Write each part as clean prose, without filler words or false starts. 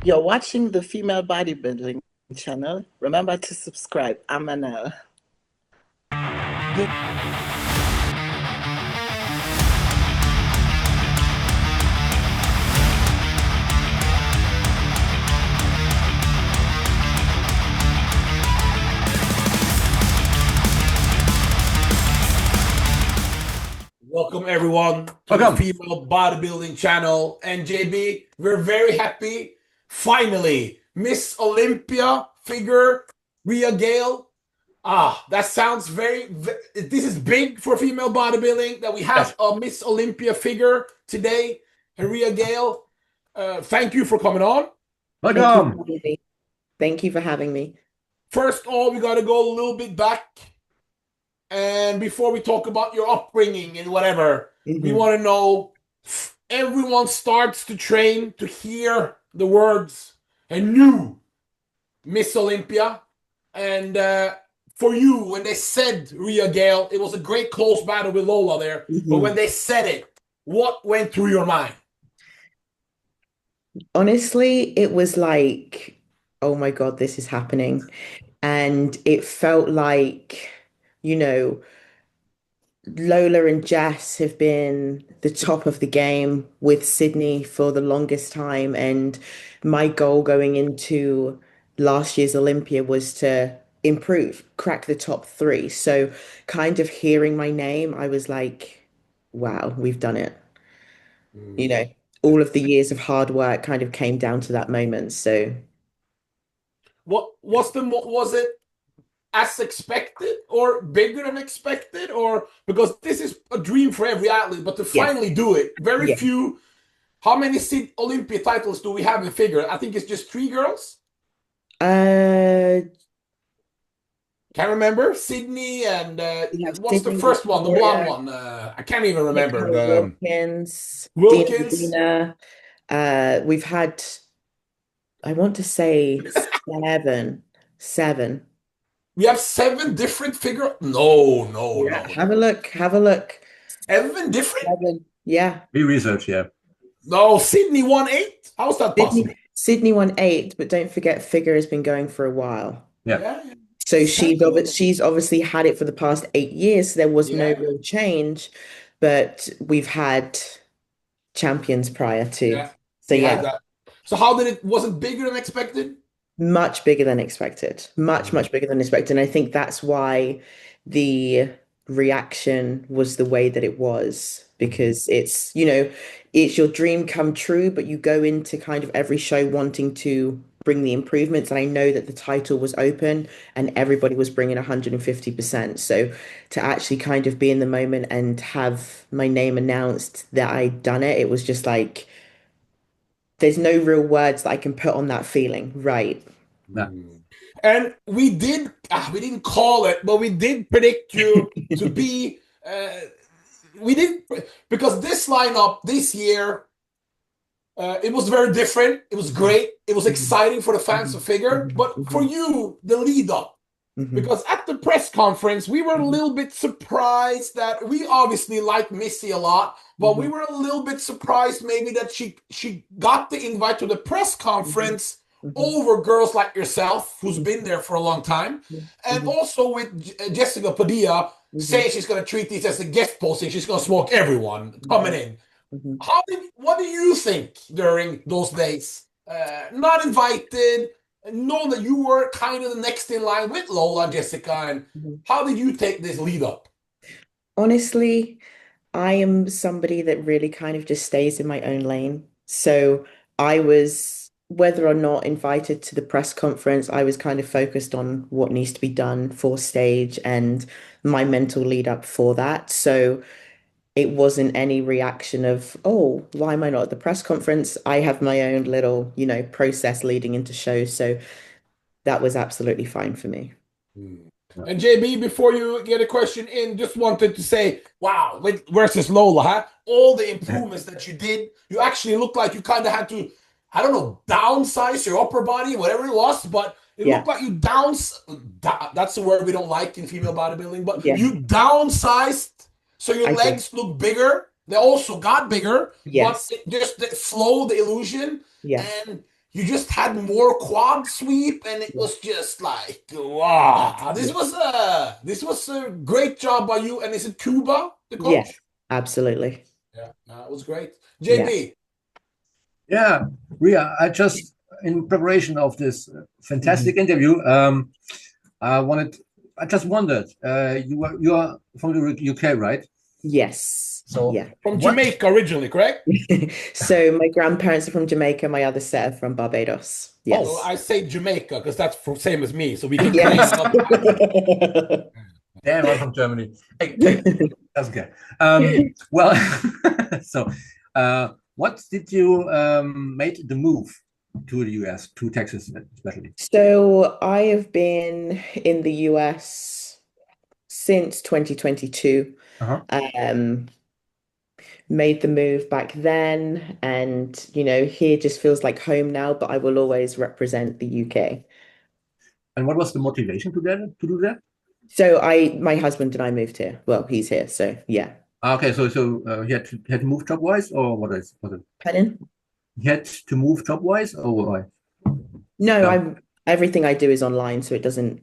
You're watching the Female Bodybuilding channel. Remember to subscribe. I'm Manel. Welcome everyone to Welcome. the Female Bodybuilding channel. And JB, we're very happy. Finally, Miss Olympia figure, Rhea Gayle. That sounds this is big for female bodybuilding that we have a Miss Olympia figure today, Rhea Gayle. Thank you for coming on. Welcome. Thank you for having me. First of all, we got to go a little bit back. And before we talk about your upbringing and whatever, we want to know, everyone starts to train to hear the words, a new Miss Olympia. And for you, when they said Rhea Gayle, it was a great close battle with Lola there. But when they said it, what went through your mind? Honestly, it was like, oh my God, this is happening. And it felt like, Lola and Jess have been the top of the game with Sydney for the longest time. And my goal going into last year's Olympia was to improve, crack the top three. So kind of hearing my name, I was like, wow, we've done it. All of the years of hard work kind of came down to that moment. So was it as expected or bigger than expected, or because this is a dream for every athlete, but to finally do it, very few. How many Olympia titles do we have in figure? I think it's just 3 girls. Can't remember. Sydney and what's the first one? The blonde one. I can't even remember. Wilkins. Wilkins. We've had, I want to say seven. We have 7 different figure. No. Have a look. 7 different. 7. Yeah. We research, yeah. No, Sydney won 8. How's that possible? Sydney won 8, but don't forget, figure has been going for a while. Yeah. So she's obviously had it for the past 8 years. So there was no real change, but we've had champions prior to. So how did it? Was it bigger than expected? Much bigger than expected. Much bigger than expected. And I think that's why the reaction was the way that it was, because it's your dream come true, but you go into kind of every show wanting to bring the improvements. And I know that the title was open and everybody was bringing 150%. So to actually kind of be in the moment and have my name announced that I'd done it, it was just like, there's no real words that I can put on that feeling, right? No. And we didn't call it, but we did predict you to be, because this lineup this year, it was very different. It was great. It was exciting for the fans to figure, but for you, the lead up, because at the press conference, we were a little bit surprised that we obviously like Missy a lot, but we were a little bit surprised maybe that she got the invite to the press conference over girls like yourself, who's been there for a long time, and also with Jessica Padilla saying she's going to treat these as a guest posting. She's going to smoke everyone coming in. What do you think during those days? Not invited, knowing that you were kind of the next in line with Lola and Jessica, and how did you take this lead up? Honestly, I am somebody that really kind of just stays in my own lane. So I was, whether or not invited to the press conference, I was kind of focused on what needs to be done for stage and my mental lead up for that. So it wasn't any reaction of, oh, why am I not at the press conference? I have my own little, process leading into shows. So that was absolutely fine for me. And JB, before you get a question in, just wanted to say, wow, versus Lola, huh? All the improvements that you did, you actually looked like you kind of had to, I don't know, downsize your upper body, whatever it was, but it looked like you that's the word we don't like in female bodybuilding, but you downsized so your legs look bigger. They also got bigger, but just the flow, the illusion, and you just had more quad sweep, and it was just like, wow, this was a great job by you. And is it Cuba, the Yeah, coach? absolutely. Yeah, it was great. Yeah. JB. Yeah, Rhea, I just, in preparation of this fantastic interview, I just wondered, you are from the UK, right? Yes. So Yeah. From what? Jamaica originally, correct? So my grandparents are from Jamaica, my other set are from Barbados. Yes. Oh, I say Jamaica because that's same as me, so we can claim Yes. another. Damn, I'm from Germany. Hey, that's okay. Well, so what did you made the move to the US, to Texas especially? So I have been in the US since 2022. Uh-huh. Made the move back then, and here just feels like home now, but I will always represent the UK. And what was the motivation to do that? So my husband and I moved here. Well, he's here, so yeah. Okay, so he had to move job wise, or what is was it? Pardon? He had to move job wise, or what? No, No. everything I do is online, so it doesn't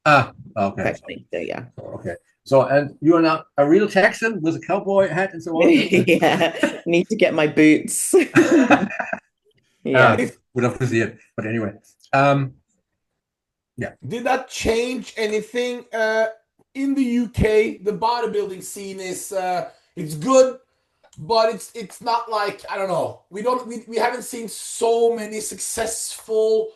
Okay. affect me. So yeah. Okay. So, and you are now a real Texan with a cowboy hat and so on? Yeah, need to get my boots. Yeah. Would love to see it. But anyway, yeah. Did that change anything in the UK? The bodybuilding scene is it's good, but it's not like, I don't know. We haven't seen so many successful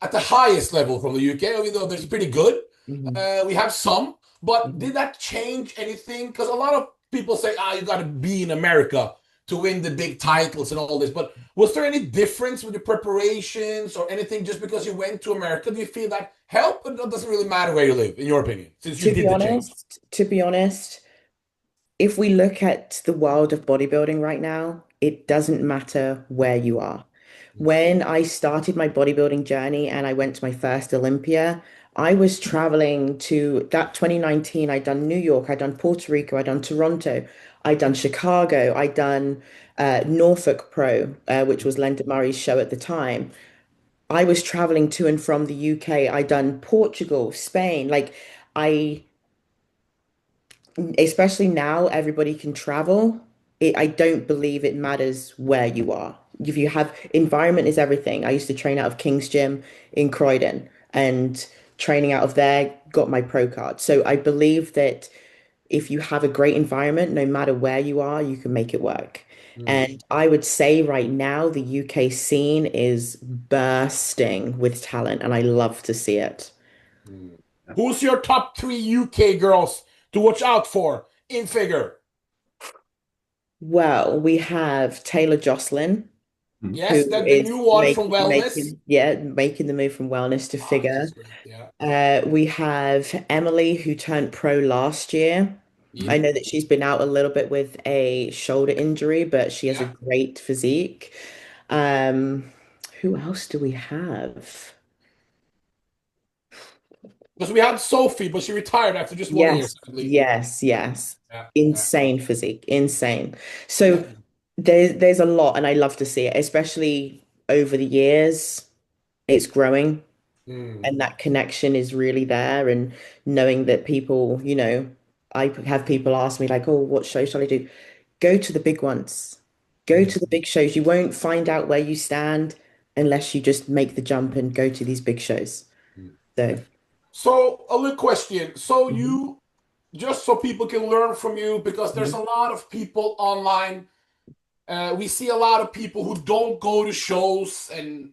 at the highest level from the UK, even though they're pretty good. Mhm. We have some, but Mhm. did that change anything? Because a lot of people say, you got to be in America to win the big titles and all this. But was there any difference with your preparations or anything just because you went to America? Do you feel that helped, or it doesn't really matter where you live, in your opinion, since you To be did the change? honest, if we look at the world of bodybuilding right now, it doesn't matter where you are. When I started my bodybuilding journey and I went to my first Olympia, I was traveling to that 2019. I'd done New York, I'd done Puerto Rico, I'd done Toronto, I'd done Chicago, I'd done Norfolk Pro, which was Linda Murray's show at the time. I was traveling to and from the UK. I'd done Portugal, Spain. Like I especially now everybody can travel. I don't believe it matters where you are. If you have environment is everything. I used to train out of King's Gym in Croydon, and training out of there got my pro card. So I believe that if you have a great environment, no matter where you are, you can make it work. And I would say right now the UK scene is bursting with talent, and I love to see it. Who's your top 3 UK girls to watch out for in figure? Well, we have Taylor Jocelyn, Yes, who that the is new one from Wellness. making the move from wellness to figure. She's great. Yeah. We have Emily, who turned pro last year. I Yeah. know that she's been out a little bit with a shoulder injury, but she has a Yeah. great physique. Um, who else do we have? Because we had Sophie, but she retired after just 1 year, Yes, sadly. yes, yes. Yeah. Yeah. Insane physique, insane. Yeah. So there's a lot, and I love to see it, especially over the years. It's growing. Mm. And that connection is really there, and knowing that people, I have people ask me like, oh, what show shall I do? Go to the big ones, go Mm. to the big shows. You won't find out where you stand unless you just make the jump and go to these big shows. Mm. So So, a little question. So, mhm, you, just so people can learn from you, because there's a mhm. lot of people online. We see a lot of people who don't go to shows and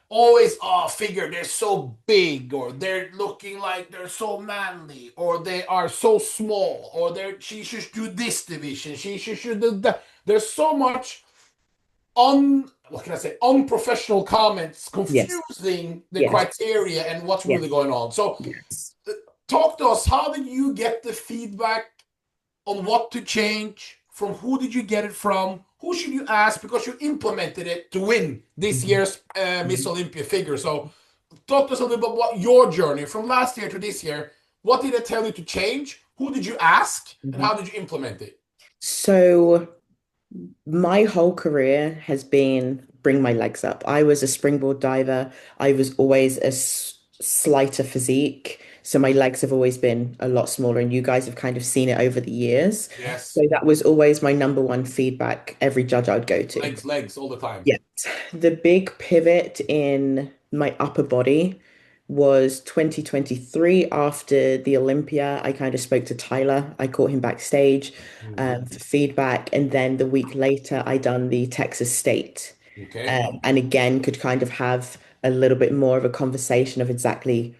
always, figure they're so big, or they're looking like they're so manly, or they are so small, or she should do this division, she should do that. There's so much what can I say, unprofessional comments Yes, confusing the yes, criteria and what's yes, really going on. So, yes. talk to us. How did you get the feedback on what to change? From who did you get it from? Who should you ask? Because you implemented it to win this Mhm, year's Miss mhm, Olympia figure. So, talk to us a little bit about what your journey from last year to this year. What did it tell you to change? Who did you ask? And mhm. how did you implement it? So my whole career has been bring my legs up. I was a springboard diver. I was always a slighter physique. So my legs have always been a lot smaller, and you guys have kind of seen it over the years. Yes. So that was always my number one feedback every judge I would go to. Legs all the time. Yes. The big pivot in my upper body was 2023 after the Olympia. I kind of spoke to Tyler. I caught him backstage for feedback. And then the week later, I done the Texas State. Okay. And again, could kind of have a little bit more of a conversation of exactly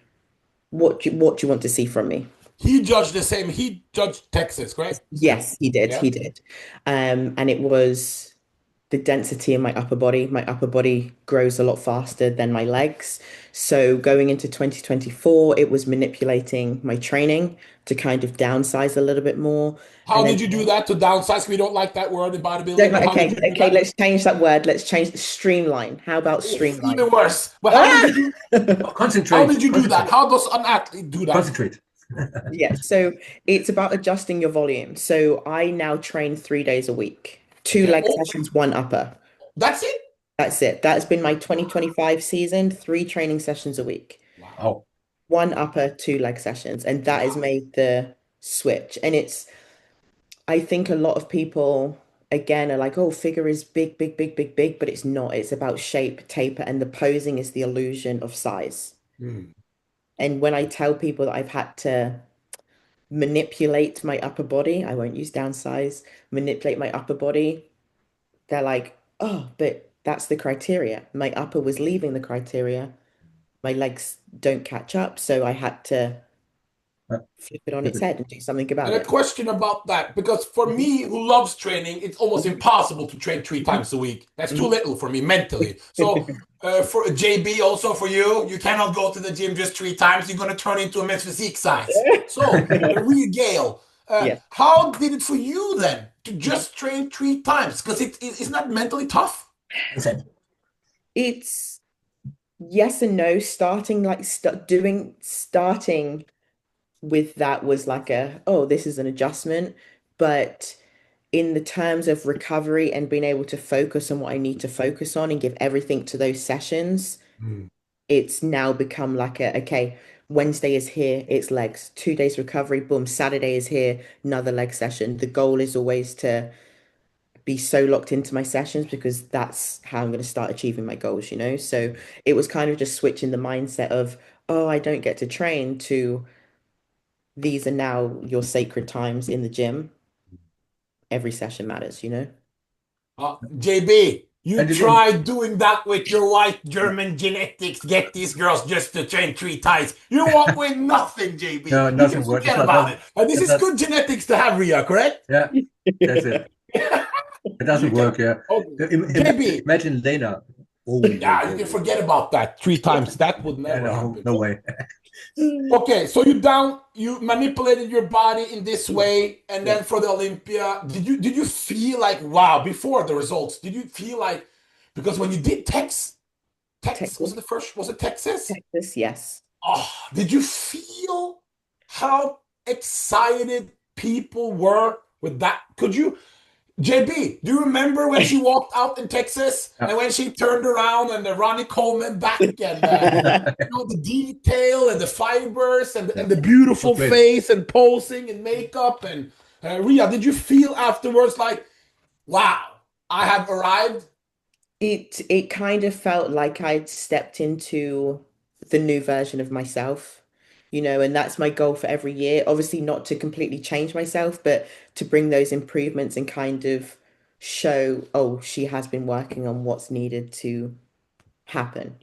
what you want to see from me. He judged the same. He judged Texas, correct? Yes, he did. Yeah. He did. And it was the density in my upper body. My upper body grows a lot faster than my legs. So going into 2024, it was manipulating my training to kind of downsize a little bit more. How did you do that to downsize? We don't like that word in bodybuilding. Okay, let's change that word. Let's change streamline. How about streamline? Even worse. But how did you Concentrate. How did you do that? How does an athlete do that? Concentrate. Yeah, so it's about adjusting your volume. So I now train 3 days a week, 2 leg sessions, 1 upper. That's it? That's it. That's been my 2025 season, 3 training sessions a week. Wow. 1 upper, 2 leg sessions. And that has made the switch. And I think a lot of people, again, are like, oh, figure is big, big, big, big, big, but it's not. It's about shape, taper, and the posing is the illusion of size. And when I tell people that I've had to manipulate my upper body, I won't use downsize, manipulate my upper body, they're like, oh, but that's the criteria. My upper was leaving the criteria. My legs don't catch up. So I had to flip it on its head and do something about And it. a question about that, because for me, who loves training, it's almost impossible to train 3 times a week. That's too little for me mentally. So for JB, also for you, you cannot go to the gym just 3 times. You're going to turn into a men's physique size. So Rhea, Gayle, Yes. how did it for you then to just train 3 times? Because it's not mentally tough. It's yes and no. Starting with that was like oh, this is an adjustment. But in the terms of recovery and being able to focus on what I need to focus on and give everything to those sessions, it's now become like okay, Wednesday is here, it's legs, 2 days recovery, boom, Saturday is here, another leg session. The goal is always to be so locked into my sessions because that's how I'm going to start achieving my goals, So it was kind of just switching the mindset of, oh, I don't get to train to these are now your sacred times in the gym. Every session matters, JB, you And tried doing that with your white German genetics. Get these girls just to train 3 times. You walk with nothing, JB. No, You nothing can works. forget about it. And this is good genetics to have, Rhea, correct? Yeah, that's it. It doesn't work, yeah. Okay. JB. Imagine Dana. Oh, Yeah, you can forget about that 3 times. That would never happen. no way. Okay, so you manipulated your body in this way, and then for the Olympia, did you feel like, wow, before the results, did you feel like, because when you did Texas, was it the first, was it Texas? Texas, yes. Oh, did you feel how excited people were with that? JB, do you remember when she walked out in Texas and when she turned around and the Ronnie Coleman back and the detail and the fibers and the beautiful face and posing and makeup and Rhea, did you feel afterwards like, wow, I have arrived? It kind of felt like I'd stepped into the new version of myself. And that's my goal for every year. Obviously, not to completely change myself, but to bring those improvements and kind of show, oh, she has been working on what's needed to happen,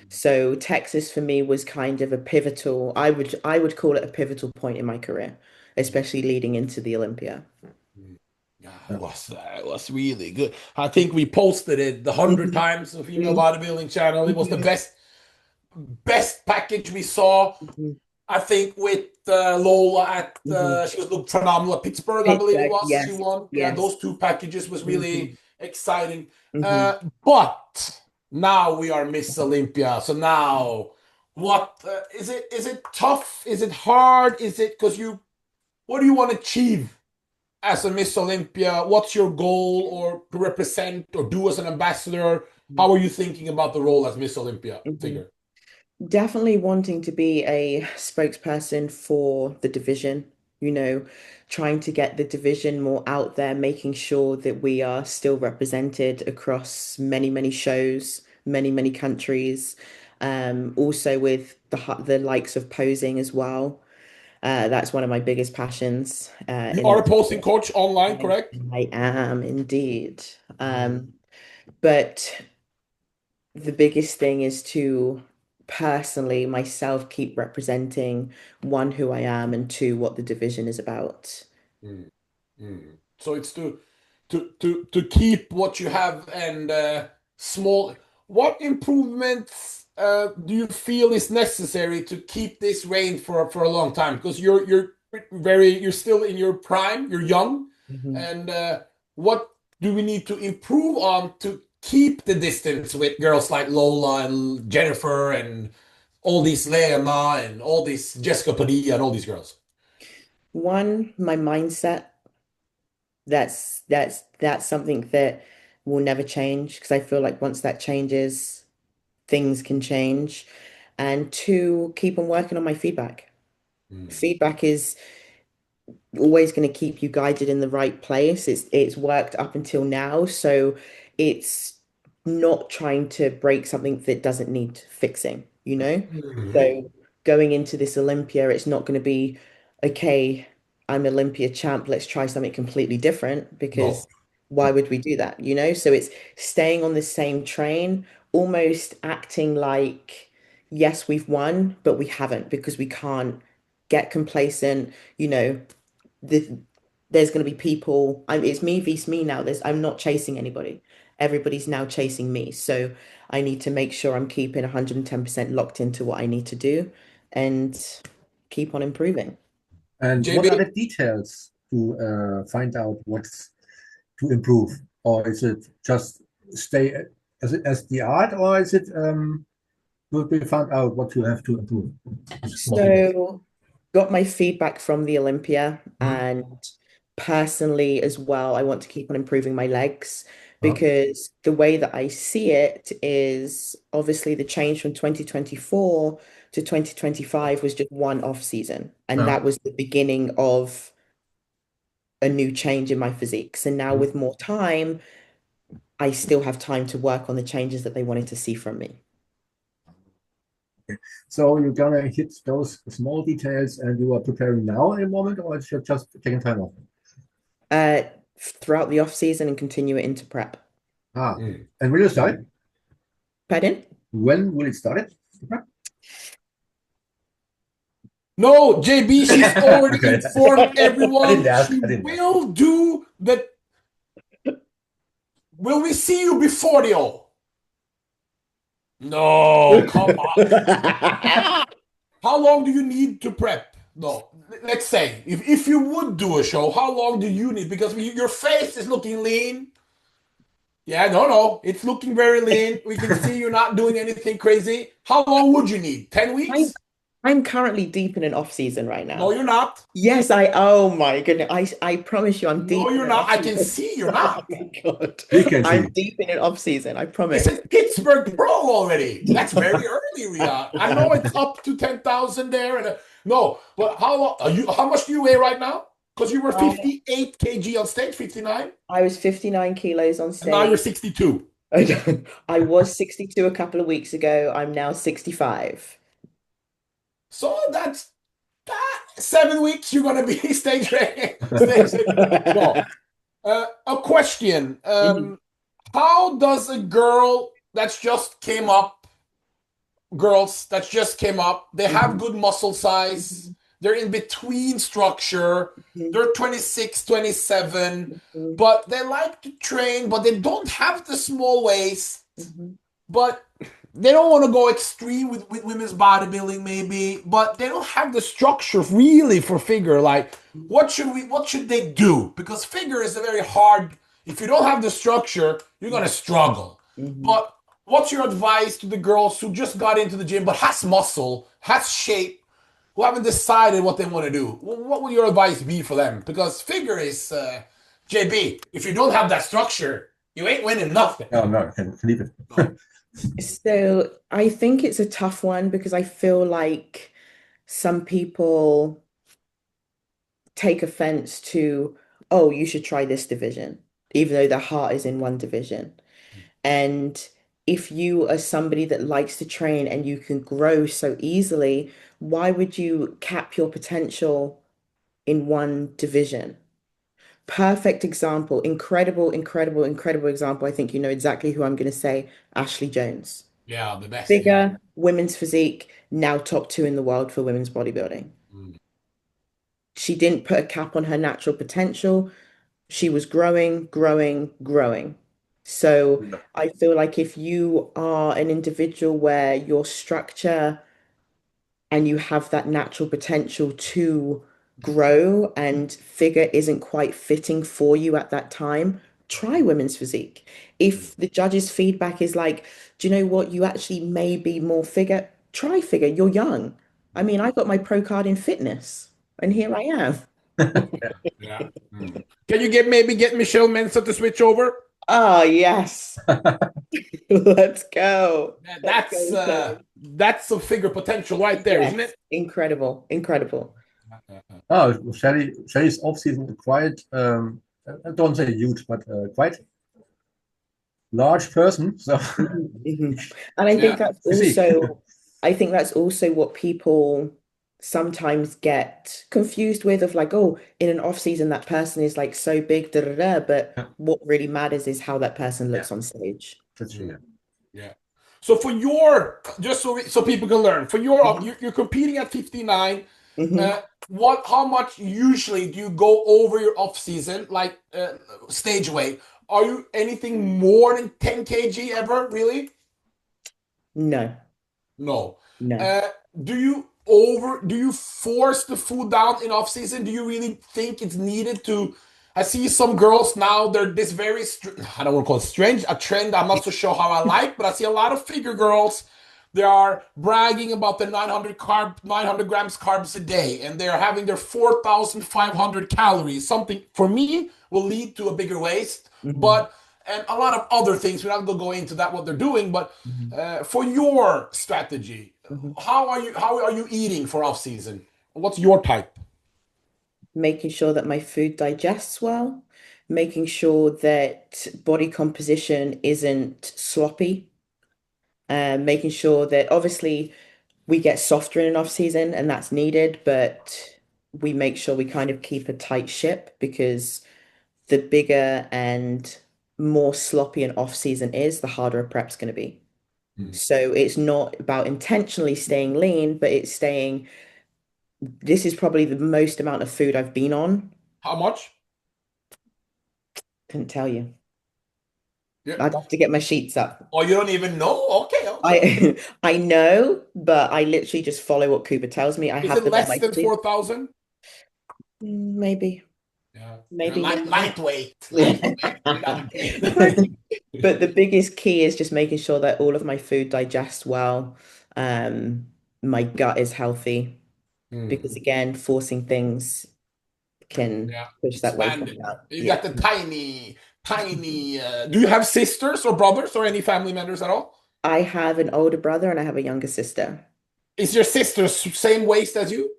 So Texas for me was kind of a pivotal, I would call it a pivotal point in my career, especially leading into the Olympia. Yeah, it was really good. I think we posted it 100 times on Female Bodybuilding channel. It was the best package we saw. I think with Lola at she looked phenomenal at Pittsburgh, I believe it was. Yes. She won. Yes. Yeah, those 2 packages was really exciting. But now we are Miss Olympia. So now, what is it? Is it tough? Is it hard? Is it because what do you want to achieve as a Miss Olympia? What's your goal or to represent or do as an ambassador? How are you thinking about the role as Miss Olympia figure? Definitely wanting to be a spokesperson for the division, trying to get the division more out there, making sure that we are still represented across many, many shows, many, many countries. Also with the likes of posing as well. That's one of my biggest passions. You In are a posing coach online, correct? I am indeed. But the biggest thing is to personally myself keep representing one, who I am, and two, what the division is about. Mm. Mm. So it's to keep what you have and small. What improvements do you feel is necessary to keep this reign for a long time? Because you're still in your prime, you're young, and what do we need to improve on to keep the distance with girls like Lola and Jennifer and all these Lena and all these Jessica Padilla and all these girls? One, my mindset. That's something that will never change because I feel like once that changes, things can change. And two, keep on working on my feedback. Feedback is always going to keep you guided in the right place. It's worked up until now, so it's not trying to break something that doesn't need fixing, So going into this Olympia, it's not going to be, okay, I'm Olympia champ, let's try something completely different because No. why would we do that, So it's staying on the same train, almost acting like, yes, we've won, but we haven't because we can't get complacent, the, there's going to be people. It's me vs me now. I'm not chasing anybody. Everybody's now chasing me. So I need to make sure I'm keeping 110% locked into what I need to do and keep on improving. And what are JB, the details to find out what's to improve? Or is it just stay as the art, or is it will be found out what you have to improve? So got my feedback from the Olympia and personally as well, I want to keep on improving my legs because the way that I see it is obviously the change from 2024 to 2025 was just one off season. And that was the beginning of a new change in my physique. So now with more time, I still have time to work on the changes that they wanted to see from me. So you're gonna hit those small details and you are preparing now in a moment, or it's just taking time off? Throughout the off season and continue it into prep. And will you start it? Pardon? When will it start it? no, JB, she's already Okay. informed everyone. I didn't ask. She will do the. Will we see you before the O? No, come on. How long do you need to prep? No, let's say if you would do a show, how long do you need? Because your face is looking lean. Yeah, no, it's looking very lean. We can see you're not doing anything crazy. How long would you need? 10 weeks? I'm currently deep in an off season right now. No, you're not. Yes, oh my goodness. I promise you I'm deep. No, you're not. I can see you're not. Oh my God. We can I'm see. deep in an off season, I promise. It's a Pittsburgh Pro already. That's very early, Rhea. I know it's up to 10,000 there. And no, but how much do you weigh right now? Because you were 58 kg on stage, 59. I was 59 kilos on stage. And now you're 62. I was 62 a couple of weeks ago. I'm now 65. So that's 7 weeks. You're gonna be stage ready. No. A question. How does a girl that's just came up, girls that just came up, they have good muscle size, they're in between structure, they're 26, 27, but they like to train, but they don't have the small waist, but they don't want to go extreme with women's bodybuilding maybe, but they don't have the structure really for figure. Like, what should they do? Because figure is a very hard, if you don't have the structure, you're going to struggle. But what's your advice to the girls who just got into the gym but has muscle, has shape, who haven't decided what they want to do, what would your advice be for them? Because figure is JB. If you don't have that structure, you ain't winning nothing. No, can leave it. No. So I think it's a tough one because I feel like some people take offense to, oh, you should try this division, even though their heart is in one division. And if you are somebody that likes to train and you can grow so easily, why would you cap your potential in one division? Perfect example, incredible, incredible, incredible example. I think you know exactly who I'm going to say, Ashley Jones. Yeah, the best. Figure, women's physique, now top 2 in the world for women's bodybuilding. She didn't put a cap on her natural potential. She was growing, growing, growing. So I feel like if you are an individual where your structure and you have that natural potential to grow and figure isn't quite fitting for you at that time, try women's physique. If the judge's feedback is like, do you know what, you actually may be more figure, try figure. You're young. I mean, I got my pro card in fitness, and here I am. Yeah. Can you maybe get Michelle Mensa to switch over? Oh, yes. Let's go. That's a figure potential right there, isn't it? Incredible, incredible. Oh, Shelly's off-season quite, I don't say huge, but quite large person. So, And I think that's also what people sometimes get confused with, of like, oh, in an off season that person is like so big, da, da, da, but what really matters is how that person looks on stage. That's true. Yeah. So for your, just so people can learn, for your you're competing at 59. How much usually do you go over your off season, like stage weight? Are you anything more than 10 kg ever, really? No. Do you force the food down in off season? Do you really think it's needed to? I see some girls now, they're this very, I don't want to call it strange, a trend I'm not so sure how I like, but I see a lot of figure girls. They are bragging about the 900 grams carbs a day, and they're having their 4,500 calories. Something for me will lead to a bigger waist, and a lot of other things. We're not going to go into that what they're doing, but for your strategy, how are you eating for off season? What's your type? Making sure that my food digests well, making sure that body composition isn't sloppy, making sure that obviously we get softer in an off season and that's needed, but we make sure we kind of keep a tight ship, because the bigger and more sloppy an off season is, the harder a prep's going to be. So it's not about intentionally staying lean, but it's staying, this is probably the most amount of food I've been on. How much? Couldn't tell you. Yeah. I'd have to get my sheets up. Oh, you don't even know? Okay. I know, but I literally just follow what Cooper tells me. Is it less than 4,000? Maybe. Yeah. Maybe. Lightweight. But the biggest key is just making sure that all of my food digests well. My gut is healthy, because again, forcing things can push that weight out. You got the tiny. Do you have sisters or brothers or any family members at all? I have an older brother and I have a younger sister. Is your sister same waist as you?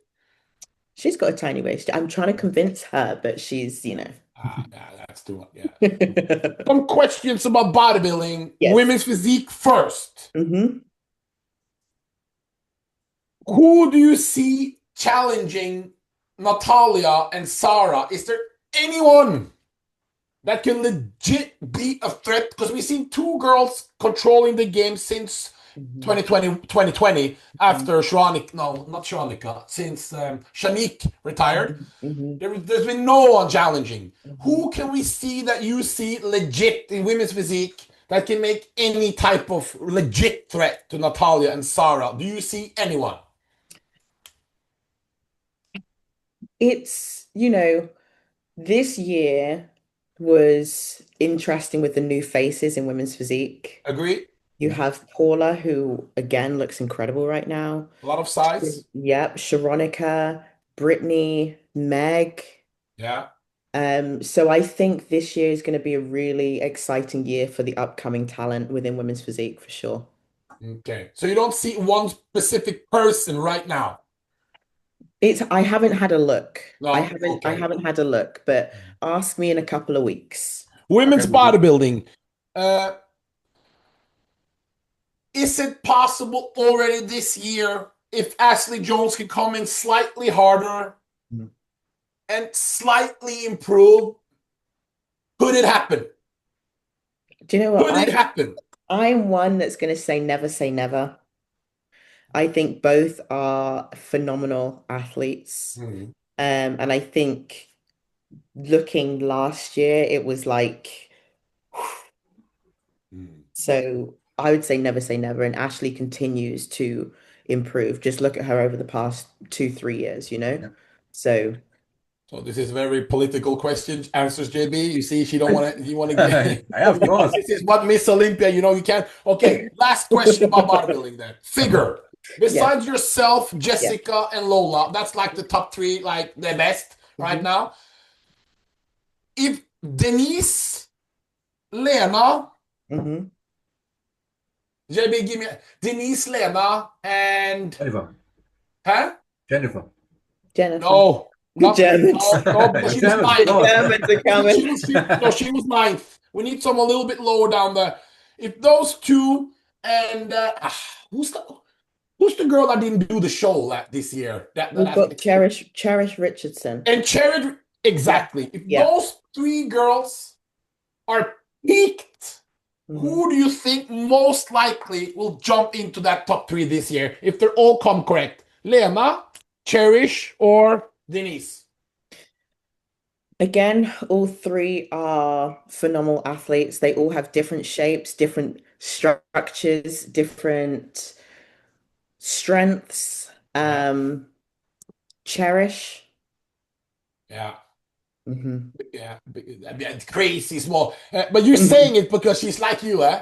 She's got a tiny waist. I'm trying to convince her, but she's, yeah, that's too much. Yeah. Some questions about bodybuilding. Yes. Women's physique first. Who do you see challenging Natalia and Sarah? Is there anyone that can legit be a threat? Because we've seen two girls controlling the game since 2020 after since Shanique retired. There's been no one challenging. Who can we see that you see legit in women's physique that can make any type of legit threat to Natalia and Sarah? Do you see anyone? It's, this year was interesting with the new faces in women's physique. Agree. You have Paula, who again looks incredible right now. A lot of size. Yep, Sharonica, Brittany, Meg. Yeah. So I think this year is going to be a really exciting year for the upcoming talent within women's physique for sure. Okay. So you don't see one specific person right now. I haven't had a look. No. I Okay. haven't had a look, but ask me in a couple of weeks. Women's bodybuilding. Is it possible already this year if Ashley Jones can come in slightly harder and slightly improve? Could it happen? Do you know what? Could it happen? I'm one that's going to say never say never. I think both are phenomenal athletes. And I think looking last year, it was like, so I would say never say never. And Ashley continues to improve. Just look at her over the past 2, 3 years, you know? Yeah. So this is very political question answers, JB. You see, she don't want to. You want to get. Yeah, of course. This is what Miss Olympia. You know, you can't. Okay, last question about bodybuilding. Then figure. Besides yourself, Jessica, and Lola, that's like the top three, like the best right now. If Denise, Lena, JB, give me Denise, Lena, and Jennifer. huh? Jennifer. No. Not Germans. No, because she was ninth. Germans are coming. She was ninth. We need some a little bit lower down there. If those two and who's the girl that didn't do the show this year? We've got Cherish Richardson. And Cherish, exactly. If those three girls are peaked, who do you think most likely will jump into that top three this year? If they're all come correct, Lena, Cherish, or Denise? Again, all three are phenomenal athletes. They all have different shapes, different structures, different strengths. Cherish. Yeah. Mm-hmm. Yeah. It's crazy small. But you're saying it because she's like you, eh?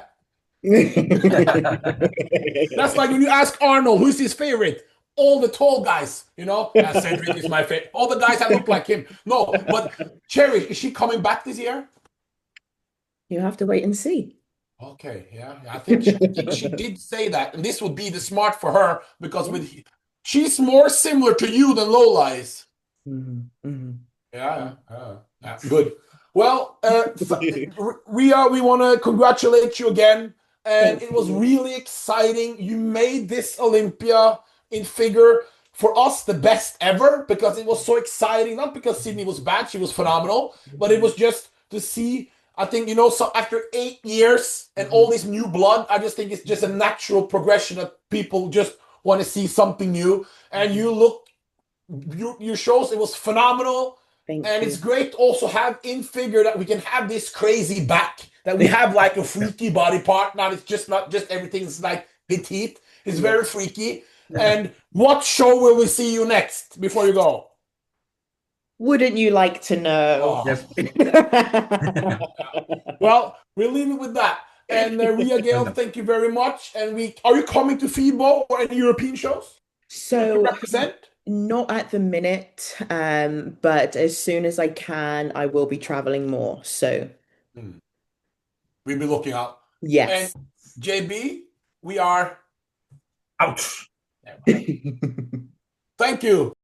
That's like when you ask Arnold, who's his favorite? All the tall guys, you know? Cedric is my favorite. All the guys that look like him. No, but Cherish, is she coming back this year? You have to wait and see. Okay, yeah. I think she did say that. And this would be the smart for her because she's more similar to you than Lola is. Yeah. Good. Well, Rhea, we want to congratulate you again. And it was really exciting. You made this Olympia in figure for us the best ever because it was so exciting. Not because Sydney was bad, she was phenomenal, but it was just to see. I think, you know, so after 8 years and all this new blood, I just think it's just a natural progression that people just want to see something new. And your shows, it was phenomenal. Thank and you. It's great to also have in figure that we can have this crazy back, that we have like a freaky body part. Now it's not just everything's like petite. It's very freaky. And what show will we see you next before you go? Wouldn't you like to know? Yes. Well, we'll leave it with that. And Rhea, Gayle, thank you very much. And are you coming to FIBO or any European shows? So represent? Not at the minute, but as soon as I can, I will be traveling more. So we'll be looking out. Yes. And JB, we are out. Thank you.